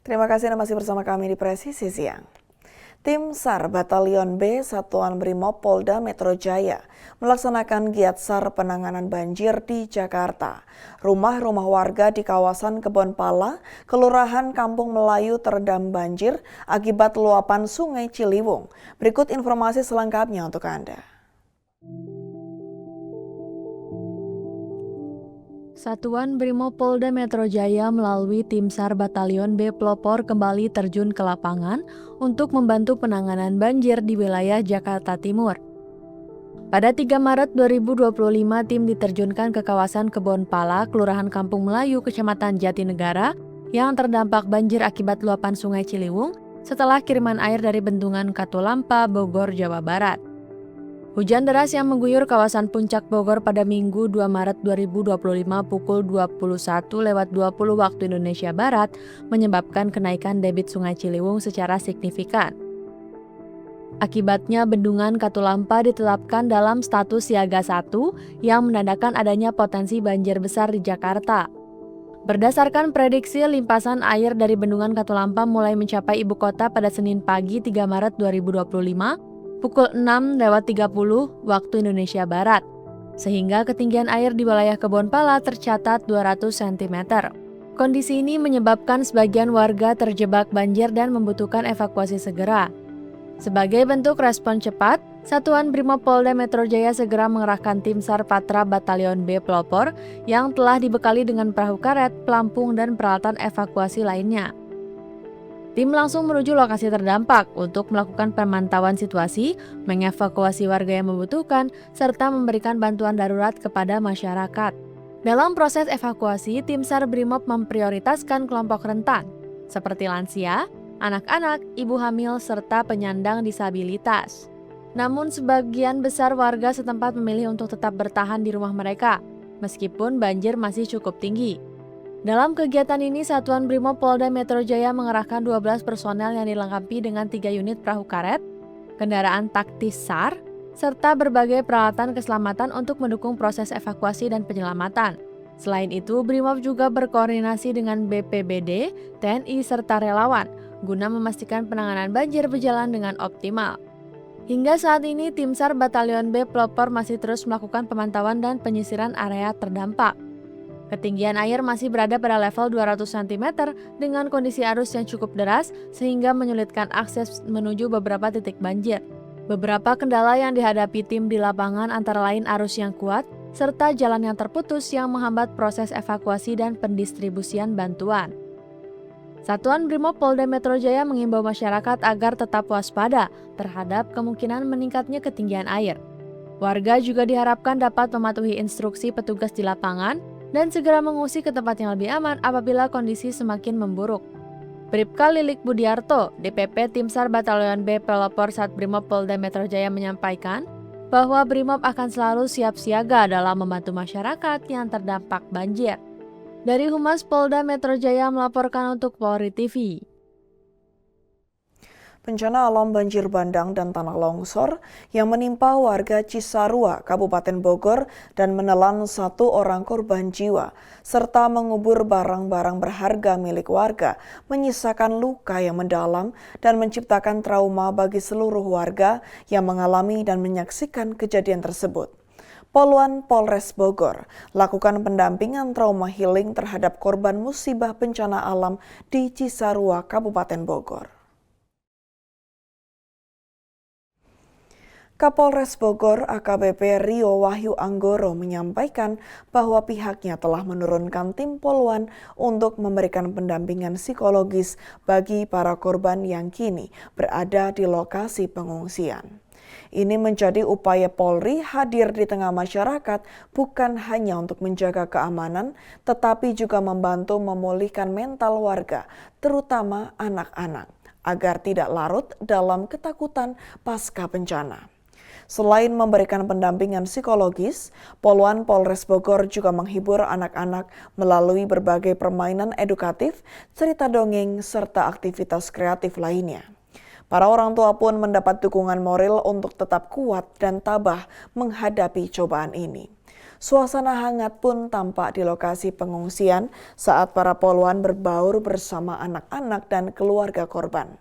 Terima kasih Anda masih bersama kami di Presisi Siang. Tim SAR Batalion B Satuan Brimob Polda Metro Jaya melaksanakan giat SAR penanganan banjir di Jakarta. Rumah-rumah warga di kawasan Kebon Pala, Kelurahan Kampung Melayu terendam banjir akibat luapan Sungai Ciliwung. Berikut informasi selengkapnya untuk Anda. Satuan Brimob Polda Metro Jaya melalui tim SAR Batalion B Pelopor kembali terjun ke lapangan untuk membantu penanganan banjir di wilayah Jakarta Timur. Pada 3 Maret 2025, tim diterjunkan ke kawasan Kebon Pala, Kelurahan Kampung Melayu, Kecamatan Jatinegara, yang terdampak banjir akibat luapan Sungai Ciliwung setelah kiriman air dari Bendungan Katulampa, Bogor, Jawa Barat. Hujan deras yang mengguyur kawasan Puncak Bogor pada Minggu 2 Maret 2025 pukul 21.20 waktu Indonesia Barat menyebabkan kenaikan debit Sungai Ciliwung secara signifikan. Akibatnya Bendungan Katulampa ditetapkan dalam status siaga 1 yang menandakan adanya potensi banjir besar di Jakarta. Berdasarkan prediksi, limpasan air dari Bendungan Katulampa mulai mencapai ibu kota pada Senin pagi 3 Maret 2025 pukul 6.30 waktu Indonesia Barat, sehingga ketinggian air di wilayah Kebon Pala tercatat 200 cm. Kondisi ini menyebabkan sebagian warga terjebak banjir dan membutuhkan evakuasi segera. Sebagai bentuk respon cepat, Satuan Brimob Polda Metro Jaya segera mengerahkan tim SAR Patra Batalion B Pelopor yang telah dibekali dengan perahu karet, pelampung, dan peralatan evakuasi lainnya. Tim langsung menuju lokasi terdampak untuk melakukan pemantauan situasi, mengevakuasi warga yang membutuhkan, serta memberikan bantuan darurat kepada masyarakat. Dalam proses evakuasi, tim SAR Brimob memprioritaskan kelompok rentan, seperti lansia, anak-anak, ibu hamil, serta penyandang disabilitas. Namun sebagian besar warga setempat memilih untuk tetap bertahan di rumah mereka, meskipun banjir masih cukup tinggi. Dalam kegiatan ini, Satuan Brimob Polda Metro Jaya mengerahkan 12 personel yang dilengkapi dengan 3 unit perahu karet, kendaraan taktis SAR, serta berbagai peralatan keselamatan untuk mendukung proses evakuasi dan penyelamatan. Selain itu, Brimob juga berkoordinasi dengan BPBD, TNI, serta relawan, guna memastikan penanganan banjir berjalan dengan optimal. Hingga saat ini, tim SAR Batalion B Pelopor masih terus melakukan pemantauan dan penyisiran area terdampak. Ketinggian air masih berada pada level 200 cm dengan kondisi arus yang cukup deras sehingga menyulitkan akses menuju beberapa titik banjir. Beberapa kendala yang dihadapi tim di lapangan antara lain arus yang kuat serta jalan yang terputus yang menghambat proses evakuasi dan pendistribusian bantuan. Satuan Brimob Polda Metro Jaya mengimbau masyarakat agar tetap waspada terhadap kemungkinan meningkatnya ketinggian air. Warga juga diharapkan dapat mematuhi instruksi petugas di lapangan dan segera mengungsi ke tempat yang lebih aman apabila kondisi semakin memburuk. Bribka Lilik Budiarto, DPP Tim SAR Batalion B Pelopor Sat Brimob Polda Metro Jaya menyampaikan bahwa Brimob akan selalu siap siaga dalam membantu masyarakat yang terdampak banjir. Dari Humas Polda Metro Jaya melaporkan untuk Polri TV. Bencana alam banjir bandang dan tanah longsor yang menimpa warga Cisarua, Kabupaten Bogor dan menelan 1 orang korban jiwa, serta mengubur barang-barang berharga milik warga, menyisakan luka yang mendalam dan menciptakan trauma bagi seluruh warga yang mengalami dan menyaksikan kejadian tersebut. Poluan Polres Bogor lakukan pendampingan trauma healing terhadap korban musibah bencana alam di Cisarua, Kabupaten Bogor. Kapolres Bogor AKBP Rio Wahyu Anggoro menyampaikan bahwa pihaknya telah menurunkan tim Poluan untuk memberikan pendampingan psikologis bagi para korban yang kini berada di lokasi pengungsian. Ini menjadi upaya Polri hadir di tengah masyarakat bukan hanya untuk menjaga keamanan, tetapi juga membantu memulihkan mental warga, terutama anak-anak, agar tidak larut dalam ketakutan pasca bencana. Selain memberikan pendampingan psikologis, Poluan Polres Bogor juga menghibur anak-anak melalui berbagai permainan edukatif, cerita dongeng, serta aktivitas kreatif lainnya. Para orang tua pun mendapat dukungan moral untuk tetap kuat dan tabah menghadapi cobaan ini. Suasana hangat pun tampak di lokasi pengungsian saat para poluan berbaur bersama anak-anak dan keluarga korban.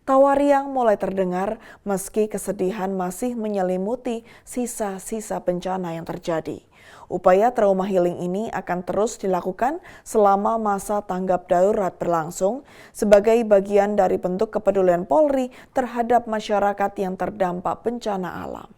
Tawa riang mulai terdengar meski kesedihan masih menyelimuti sisa-sisa bencana yang terjadi. Upaya trauma healing ini akan terus dilakukan selama masa tanggap darurat berlangsung sebagai bagian dari bentuk kepedulian Polri terhadap masyarakat yang terdampak bencana alam.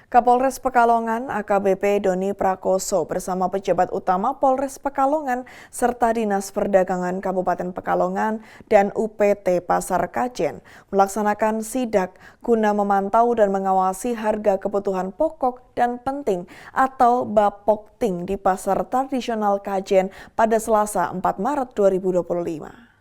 Kapolres Pekalongan AKBP Doni Prakoso bersama pejabat utama Polres Pekalongan serta Dinas Perdagangan Kabupaten Pekalongan dan UPT Pasar Kajen melaksanakan sidak guna memantau dan mengawasi harga kebutuhan pokok dan penting atau Bapokting di Pasar Tradisional Kajen pada Selasa 4 Maret 2025.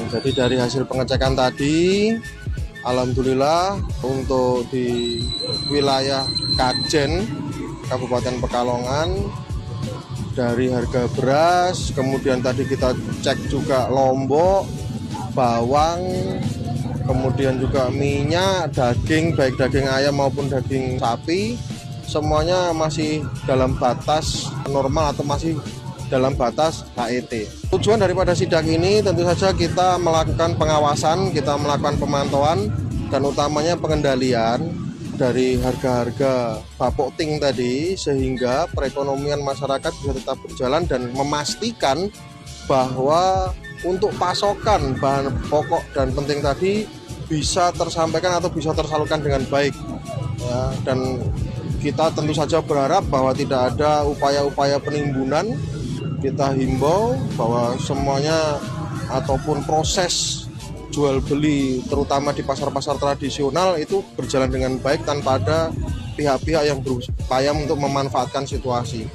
Jadi dari hasil pengecekan tadi, alhamdulillah untuk di wilayah Kajen, Kabupaten Pekalongan, dari harga beras, kemudian tadi kita cek juga lombok, bawang, kemudian juga minyak, daging, baik daging ayam maupun daging sapi, semuanya masih dalam batas normal atau masih dalam batas HET. Tujuan daripada sidak ini tentu saja kita melakukan pengawasan, kita melakukan pemantauan, dan utamanya pengendalian dari harga-harga Bapokting tadi sehingga perekonomian masyarakat bisa tetap berjalan dan memastikan bahwa untuk pasokan bahan pokok dan penting tadi bisa tersampaikan atau bisa tersalurkan dengan baik. Ya, dan kita tentu saja berharap bahwa tidak ada upaya-upaya penimbunan. Kita himbau bahwa semuanya ataupun proses jual beli terutama di pasar-pasar tradisional itu berjalan dengan baik tanpa ada pihak-pihak yang berupaya untuk memanfaatkan situasi.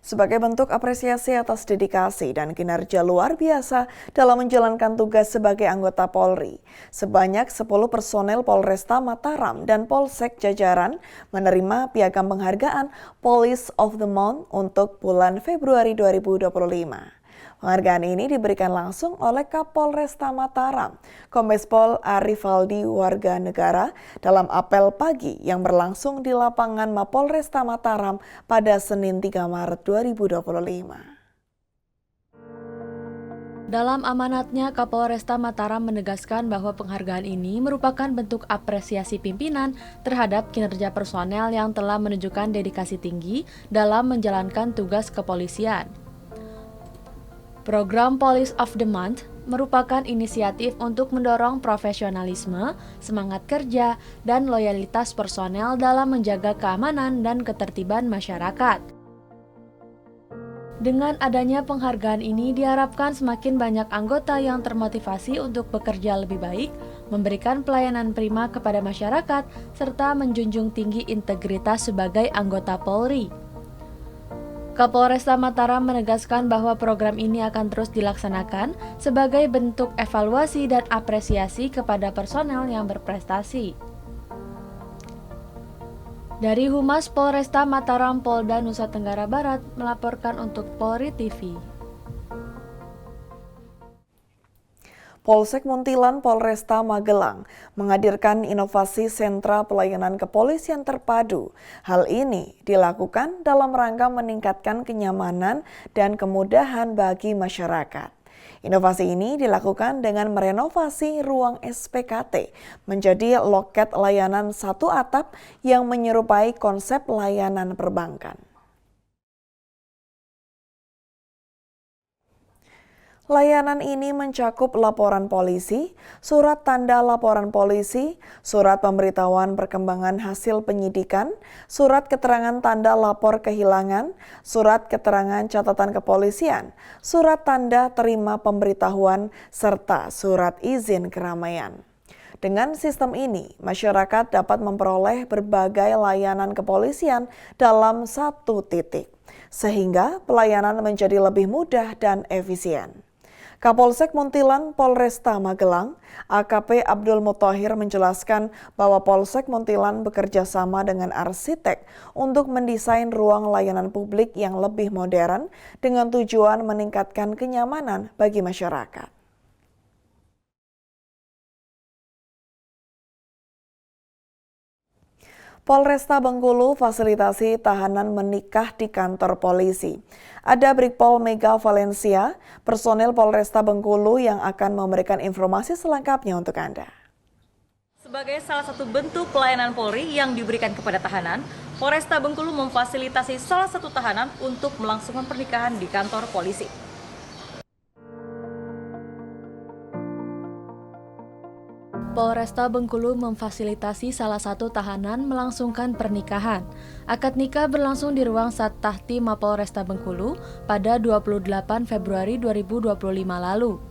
Sebagai bentuk apresiasi atas dedikasi dan kinerja luar biasa dalam menjalankan tugas sebagai anggota Polri, sebanyak 10 personel Polresta Mataram dan Polsek jajaran menerima piagam penghargaan Police of the Month untuk bulan Februari 2025. Penghargaan ini diberikan langsung oleh Kapolresta Mataram, Kombes Pol Arifaldi Warga Negara dalam apel pagi yang berlangsung di lapangan Mapolresta Mataram pada Senin 3 Maret 2025. Dalam amanatnya, Kapolresta Mataram menegaskan bahwa penghargaan ini merupakan bentuk apresiasi pimpinan terhadap kinerja personel yang telah menunjukkan dedikasi tinggi dalam menjalankan tugas kepolisian. Program Police of the Month merupakan inisiatif untuk mendorong profesionalisme, semangat kerja, dan loyalitas personel dalam menjaga keamanan dan ketertiban masyarakat. Dengan adanya penghargaan ini diharapkan semakin banyak anggota yang termotivasi untuk bekerja lebih baik, memberikan pelayanan prima kepada masyarakat, serta menjunjung tinggi integritas sebagai anggota Polri. Kapolresta Mataram menegaskan bahwa program ini akan terus dilaksanakan sebagai bentuk evaluasi dan apresiasi kepada personel yang berprestasi. Dari Humas Polresta Mataram Polda Nusa Tenggara Barat melaporkan untuk Polri TV. Polsek Muntilan Polresta Magelang menghadirkan inovasi sentra pelayanan kepolisian terpadu. Hal ini dilakukan dalam rangka meningkatkan kenyamanan dan kemudahan bagi masyarakat. Inovasi ini dilakukan dengan merenovasi ruang SPKT menjadi loket layanan satu atap yang menyerupai konsep layanan perbankan. Layanan ini mencakup laporan polisi, surat tanda laporan polisi, surat pemberitahuan perkembangan hasil penyidikan, surat keterangan tanda lapor kehilangan, surat keterangan catatan kepolisian, surat tanda terima pemberitahuan, serta surat izin keramaian. Dengan sistem ini, masyarakat dapat memperoleh berbagai layanan kepolisian dalam satu titik, sehingga pelayanan menjadi lebih mudah dan efisien. Kapolsek Muntilan Polresta Magelang, AKP Abdul Mutahir menjelaskan bahwa Polsek Muntilan bekerja sama dengan arsitek untuk mendesain ruang layanan publik yang lebih modern dengan tujuan meningkatkan kenyamanan bagi masyarakat. Polresta Bengkulu fasilitasi tahanan menikah di kantor polisi. Ada Brigpol Mega Valencia, personel Polresta Bengkulu yang akan memberikan informasi selengkapnya untuk Anda. Sebagai salah satu bentuk pelayanan Polri yang diberikan kepada tahanan, Polresta Bengkulu memfasilitasi salah satu tahanan untuk melangsungkan pernikahan di kantor polisi. Polresta Bengkulu memfasilitasi salah satu tahanan melangsungkan pernikahan. Akad nikah berlangsung di ruang Sattahti Mapolresta Bengkulu pada 28 Februari 2025 lalu.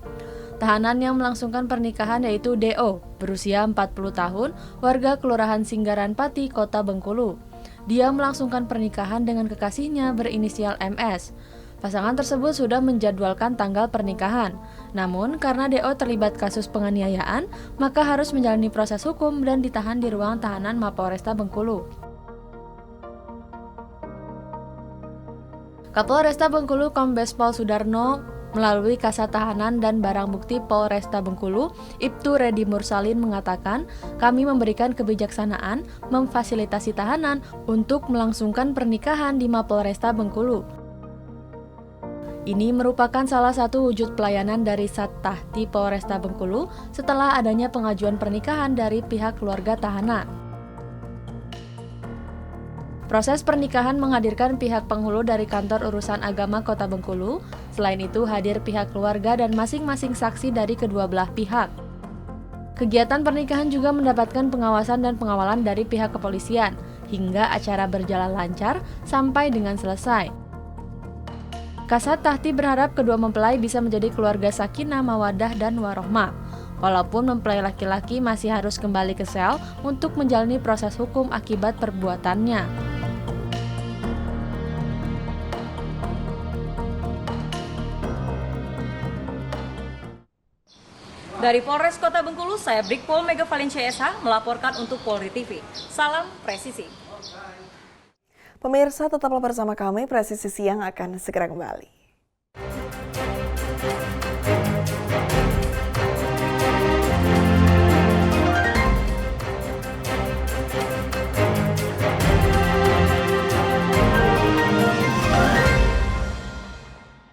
Tahanan yang melangsungkan pernikahan yaitu DO, berusia 40 tahun, warga Kelurahan Singgaran Pati, Kota Bengkulu. Dia melangsungkan pernikahan dengan kekasihnya berinisial MS. Pasangan tersebut sudah menjadwalkan tanggal pernikahan. Namun, karena DO terlibat kasus penganiayaan, maka harus menjalani proses hukum dan ditahan di ruang tahanan Mapolresta Bengkulu. Kapolresta Bengkulu Kombes Pol Sudarno melalui Kasat Tahanan dan Barang Bukti Polresta Bengkulu, Ibtu Redi Mursalin mengatakan, kami memberikan kebijaksanaan memfasilitasi tahanan untuk melangsungkan pernikahan di Mapolresta Bengkulu. Ini merupakan salah satu wujud pelayanan dari Sattahti Polresta Bengkulu setelah adanya pengajuan pernikahan dari pihak keluarga tahanan. Proses pernikahan menghadirkan pihak penghulu dari Kantor Urusan Agama Kota Bengkulu. Selain itu hadir pihak keluarga dan masing-masing saksi dari kedua belah pihak. Kegiatan pernikahan juga mendapatkan pengawasan dan pengawalan dari pihak kepolisian hingga acara berjalan lancar sampai dengan selesai. Kasat Tahti berharap kedua mempelai bisa menjadi keluarga sakinah, mawadah, dan warohmah. Walaupun mempelai laki-laki masih harus kembali ke sel untuk menjalani proses hukum akibat perbuatannya. Dari Polres Kota Bengkulu, saya Brigpol Mega Valencia SH melaporkan untuk Polri TV. Salam presisi. Pemirsa, tetaplah bersama kami, Presisi Siang akan segera kembali.